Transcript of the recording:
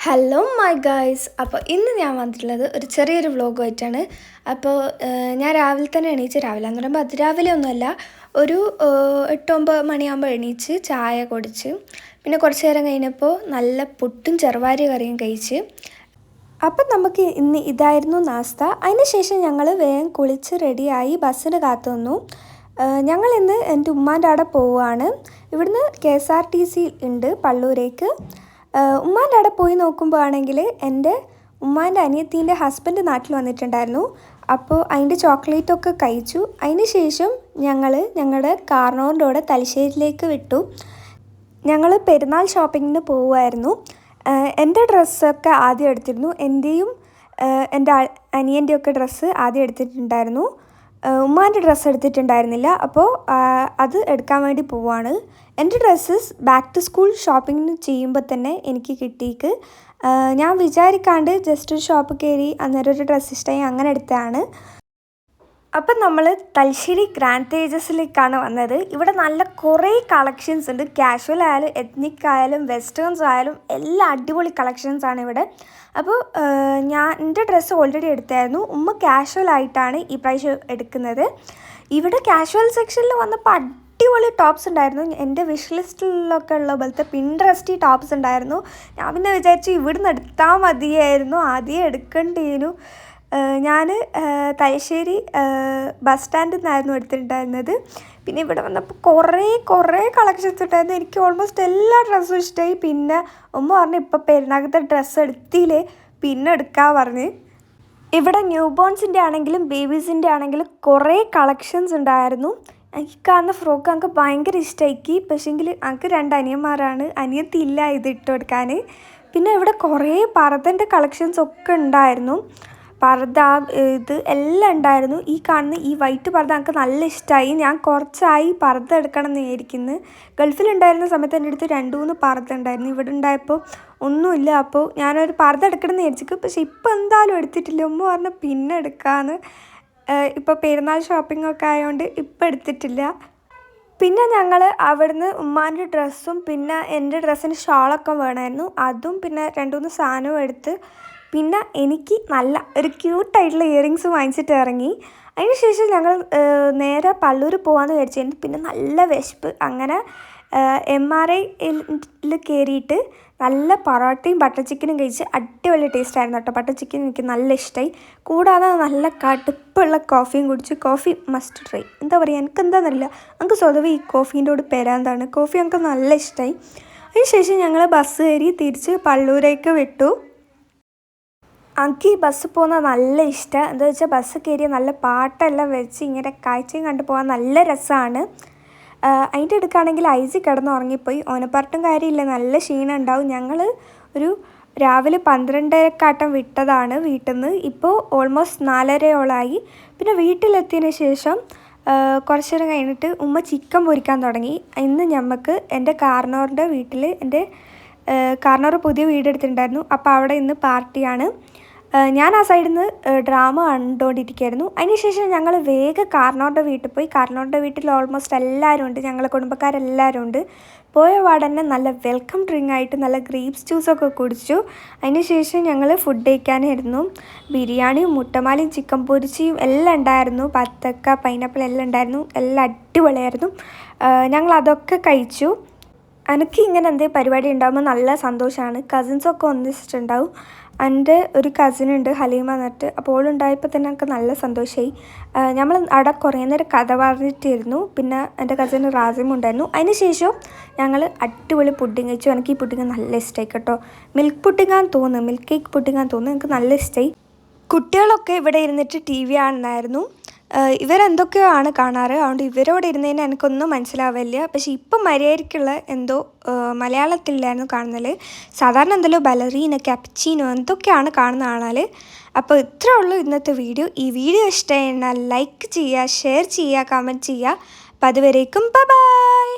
Hello my guys. അപ്പോൾ ഇന്ന് ഞാൻ വന്നിട്ടുള്ളത് ഒരു ചെറിയൊരു വ്ളോഗുമായിട്ടാണ്. അപ്പോൾ ഞാൻ രാവിലെ തന്നെ എണീച്ച്, രാവിലെ എന്ന് പറയുമ്പോൾ അതിരാവിലെ ഒന്നുമല്ല, ഒരു 8-9 മണിയാകുമ്പോൾ എണീച്ച് ചായ കുടിച്ച്, പിന്നെ കുറച്ച് നേരം കഴിഞ്ഞപ്പോൾ നല്ല പുട്ടും ചെറുവാരി കറിയും കഴിച്ച്. അപ്പം നമുക്ക് ഇന്ന് ഇതായിരുന്നു നാസ്ത. അതിന് ശേഷം ഞങ്ങൾ വേഗം കുളിച്ച് റെഡിയായി ബസ്സിന് കാത്തു നിന്നു. ഞങ്ങൾ ഇന്ന് എൻ്റെ ഉമ്മാൻ്റെ അവിടെ പോവുകയാണ്. ഇവിടുന്ന് KSRTC ഉണ്ട് പള്ളൂരേക്ക്. ഉമ്മാൻ്റെ അവിടെ പോയി നോക്കുമ്പോൾ ആണെങ്കിൽ എൻ്റെ ഉമ്മാൻ്റെ അനിയത്തീൻ്റെ ഹസ്ബൻഡ് നാട്ടിൽ വന്നിട്ടുണ്ടായിരുന്നു. അപ്പോൾ അതിൻ്റെ ചോക്ലേറ്റൊക്കെ കഴിച്ചു. അതിന് ശേഷം ഞങ്ങളുടെ കാർണോറിൻ്റെ കൂടെ തലശ്ശേരിയിലേക്ക് വിട്ടു. ഞങ്ങൾ പെരുന്നാൾ ഷോപ്പിങ്ങിന് പോവുമായിരുന്നു. എൻ്റെ ഡ്രസ്സൊക്കെ ആദ്യം എടുത്തിരുന്നു. എൻ്റെയും എൻ്റെ അനിയൻ്റെയൊക്കെ ഡ്രസ്സ് ആദ്യം എടുത്തിട്ടുണ്ടായിരുന്നു. ഉമ്മാൻ്റെ ഡ്രസ്സ് എടുത്തിട്ടുണ്ടായിരുന്നില്ല. അപ്പോൾ അത് എടുക്കാൻ വേണ്ടി പോവുകയാണ്. എൻ്റെ dresses back to school shopping ചെയ്യുമ്പോൾ തന്നെ എനിക്ക് കിട്ടിയിട്ട് ഞാൻ വിചാരിക്കാണ്ട് ജസ്റ്റ് ഒരു ഷോപ്പ് കയറി അന്നേരം ഒരു ഡ്രസ്സ് ഇഷ്ടമായി അങ്ങനെ എടുത്തതാണ്. അപ്പം നമ്മൾ തലശ്ശേരി ഗ്രാൻഡ് തേജസിലേക്കാണ് വന്നത്. ഇവിടെ നല്ല കുറേ കളക്ഷൻസ് ഉണ്ട്. കാഷ്വൽ ആയാലും എത്നിക് ആയാലും വെസ്റ്റേൺസ് ആയാലും എല്ലാം അടിപൊളി കളക്ഷൻസാണ് ഇവിടെ. അപ്പോൾ എൻ്റെ ഡ്രസ്സ് ഓൾറെഡി എടുത്തായിരുന്നു. ഉമ്മ കാഷ്വൽ ആയിട്ടാണ് ഈ പ്രാവശ്യം എടുക്കുന്നത്. ഇവിടെ കാഷ്വൽ സെക്ഷനിൽ വന്നപ്പോൾ അടിപൊളി ടോപ്സ് ഉണ്ടായിരുന്നു. എൻ്റെ വിഷ് ലിസ്റ്റിലൊക്കെ ഉള്ള പോലത്തെ പിൻട്രസ്റ്റി ടോപ്സ് ഉണ്ടായിരുന്നു. ഞാൻ പിന്നെ വിചാരിച്ചു ഇവിടുന്ന് എടുത്താൽ മതിയായിരുന്നു, ആദ്യം എടുക്കേണ്ടിയിരുന്നു. ഞാൻ തലശ്ശേരി ബസ് സ്റ്റാൻഡിൽ നിന്നായിരുന്നു എടുത്തിട്ടുണ്ടായിരുന്നത്. പിന്നെ ഇവിടെ വന്നപ്പോൾ കുറേ കളക്ഷൻസ് ഉണ്ടായിരുന്നു. എനിക്ക് ഓൾമോസ്റ്റ് എല്ലാ ഡ്രസ്സും ഇഷ്ടമായി. പിന്നെ ഉമ്മ പറഞ്ഞു ഇപ്പോൾ പെരുന്നാളത്തെ ഡ്രസ്സ് എടുത്തില്ലേ പിന്നെ എടുക്കാൻ പറഞ്ഞ്. ഇവിടെ ന്യൂ ബോൺസിൻ്റെ ആണെങ്കിലും ബേബീസിൻ്റെ ആണെങ്കിലും കുറേ കളക്ഷൻസ് ഉണ്ടായിരുന്നു. എനിക്ക് കാണുന്ന ഫ്രോക്ക് എനിക്ക് ഭയങ്കര ഇഷ്ടമാക്കി. പക്ഷേങ്കിൽ എനിക്ക് 2 അനിയന്മാരാണ്, അനിയത്തില്ല ഇത് ഇട്ട് കൊടുക്കാൻ. പിന്നെ ഇവിടെ കുറേ പർദ്ദൻ്റെ കളക്ഷൻസ് ഒക്കെ ഉണ്ടായിരുന്നു. പർദ്ദ ഇത് എല്ലാം ഉണ്ടായിരുന്നു. ഈ കാണുന്ന ഈ വൈറ്റ് പർദ്ദ എനിക്ക് നല്ല ഇഷ്ടമായി. ഞാൻ കുറച്ചായി പർദ്ദ എടുക്കണം എന്ന് വിചാരിക്കുന്നു. ഗൾഫിലുണ്ടായിരുന്ന സമയത്ത് എൻ്റെ അടുത്ത് 2-3 പർദ്ദ ഉണ്ടായിരുന്നു. ഇവിടെ ഉണ്ടായപ്പോൾ ഒന്നുമില്ല. അപ്പോൾ ഞാനൊരു പർദ്ദ എടുക്കണം എന്ന് വിചാരിച്ചു. പക്ഷേ ഇപ്പോൾ എന്തായാലും എടുത്തിട്ടില്ല. ഉമ്മ പറഞ്ഞാൽ പിന്നെ എടുക്കാമെന്ന്. ഇപ്പോൾ പെരുന്നാൾ ഷോപ്പിങ്ങൊക്കെ ആയതുകൊണ്ട് ഇപ്പോൾ എടുത്തിട്ടില്ല. പിന്നെ ഞങ്ങൾ അവിടുന്ന് ഉമ്മാൻ്റെ ഡ്രസ്സും പിന്നെ എൻ്റെ ഡ്രസ്സിന് ഷാളൊക്കെ വേണമായിരുന്നു. അതും പിന്നെ 2-3 സാധനവും എടുത്ത് പിന്നെ എനിക്ക് നല്ല ഒരു ക്യൂട്ടായിട്ടുള്ള ഇയറിങ്സ് വാങ്ങിച്ചിട്ട് ഇറങ്ങി. അതിന് ശേഷം ഞങ്ങൾ നേരെ പള്ളൂർ പോകാമെന്ന് വിചാരിച്ചു. പിന്നെ നല്ല വിശപ്പ്. അങ്ങനെ MRIയിൽ കയറിയിട്ട് നല്ല പൊറോട്ടയും ബട്ടർ ചിക്കനും കഴിച്ച് അടിപൊളി ടേസ്റ്റായിരുന്നു കേട്ടോ. ബട്ടർ ചിക്കൻ എനിക്ക് നല്ല ഇഷ്ടമായി. കൂടാതെ നല്ല കടുപ്പുള്ള കോഫിയും കുടിച്ചു. Coffee must try. എന്താ പറയുക, എനിക്ക് എന്താണെന്നറിയില്ല, എനിക്ക് സ്വതവേ ഈ കോഫീൻ്റെ കൂടെ പെരാന്താണ്. കോഫി എനിക്ക് നല്ല ഇഷ്ടമായി. അതിന് ശേഷം ഞങ്ങൾ ബസ് കയറി തിരിച്ച് പള്ളൂരേക്ക് വിട്ടു. എനിക്ക് ഈ ബസ് പോകുന്നത് നല്ല ഇഷ്ടമാണ്. എന്താ വെച്ചാൽ ബസ് കയറിയ നല്ല പാട്ടെല്ലാം വെച്ച് ഇങ്ങനെ കാഴ്ചയും കണ്ടു പോകാൻ നല്ല രസമാണ്. അതിൻ്റെ അടുക്കാണെങ്കിൽ ഐസി കിടന്നുറങ്ങിപ്പോയി. ഓനപ്പറട്ടും കാര്യമില്ല, നല്ല ക്ഷീണം ഉണ്ടാവും. ഞങ്ങൾ ഒരു രാവിലെ 12:00 വിട്ടതാണ് വീട്ടിൽ നിന്ന്. ഇപ്പോൾ ഓൾമോസ്റ്റ് 4:30 പിന്നെ വീട്ടിലെത്തിയതിന് ശേഷം കുറച്ച് നേരം കഴിഞ്ഞിട്ട് ഉമ്മ ചിക്കൻ പൊരിക്കാൻ തുടങ്ങി. ഇന്ന് ഞമ്മക്ക് എൻ്റെ കാർണോറിൻ്റെ വീട്ടിൽ എൻ്റെ കാർണോർ പുതിയ വീടെടുത്തിട്ടുണ്ടായിരുന്നു. അപ്പോൾ അവിടെ ഇന്ന് പാർട്ടിയാണ്. ഞാൻ ആ സൈഡിൽ നിന്ന് ഡ്രാമ കണ്ടുകൊണ്ടിരിക്കുകയായിരുന്നു. അതിനുശേഷം ഞങ്ങൾ വേഗം കാർണോറിൻ്റെ വീട്ടിൽ പോയി. കാർണോറിൻ്റെ വീട്ടിൽ ഓൾമോസ്റ്റ് എല്ലാവരും ഉണ്ട്, ഞങ്ങളെ കുടുംബക്കാരെല്ലാവരും ഉണ്ട്. പോയ പാടന്നെ നല്ല വെൽക്കം ഡ്രിങ്ക് ആയിട്ട് നല്ല ഗ്രേപ്സ് ജ്യൂസൊക്കെ കുടിച്ചു. അതിനുശേഷം ഞങ്ങൾ ഫുഡ് കഴിക്കാനായിരുന്നു. ബിരിയാണിയും മുട്ടമാലയും ചിക്കൻ പൊരിച്ചിയും എല്ലാം ഉണ്ടായിരുന്നു. ബത്തക്ക പൈനാപ്പിൾ എല്ലാം ഉണ്ടായിരുന്നു. എല്ലാം അടിപൊളിയായിരുന്നു. ഞങ്ങൾ അതൊക്കെ കഴിച്ചു. എനിക്ക് ഇങ്ങനെ എന്തെങ്കിലും പരിപാടി ഉണ്ടാകുമ്പോൾ നല്ല സന്തോഷമാണ്. കസിൻസൊക്കെ ഒന്നിച്ചിട്ടുണ്ടാവും. എൻ്റെ ഒരു കസിനുണ്ട് ഹലീമ എന്നിട്ട്. അപ്പോൾ ഓളുണ്ടായപ്പോൾ തന്നെ എനിക്ക് നല്ല സന്തോഷമായി. നമ്മൾ അവിടെ കുറേ നേരം കഥ പറഞ്ഞിട്ടിരുന്നു. പിന്നെ എൻ്റെ കസിന് റാസിമും ഉണ്ടായിരുന്നു. അതിന് ശേഷം ഞങ്ങൾ അടിപൊളി പുഡിങ് കഴിച്ചു. എനിക്ക് ഈ പുഡിങ് നല്ല ഇഷ്ടമായി കേട്ടോ. മിൽക്ക് പുഡിങ്ങാന്ന് തോന്നുന്നു, മിൽക്ക് കേക്ക് പുഡിങ്ങാന്ന് തോന്നുന്നു. എനിക്ക് നല്ല ഇഷ്ടമായി. കുട്ടികളൊക്കെ ഇവിടെ ഇരുന്നിട്ട് TV കാണുന്നായിരുന്നു. ഇവരെന്തൊക്കെയോ ആണ് കാണാറ്. അതുകൊണ്ട് ഇവരോട് ഇരുന്നതിന് എനിക്കൊന്നും മനസ്സിലാവില്ല. പക്ഷേ ഇപ്പം മര്യാദയ്ക്കുള്ള എന്തോ മലയാളത്തിലായിരുന്നു കാണുന്നത്. സാധാരണ എന്തെല്ലോ ബലറീന ക്യാപ്ച്ചീനോ എന്തൊക്കെയാണ് കാണുന്ന കാണാൽ. അപ്പോൾ ഇത്രേ ഉള്ളൂ ഇന്നത്തെ വീഡിയോ. ഈ വീഡിയോ ഇഷ്ടമായിരുന്നാൽ ലൈക്ക് ചെയ്യുക, ഷെയർ ചെയ്യുക, കമൻറ്റ് ചെയ്യുക. അപ്പോൾ അതുവരേക്കും ബൈ.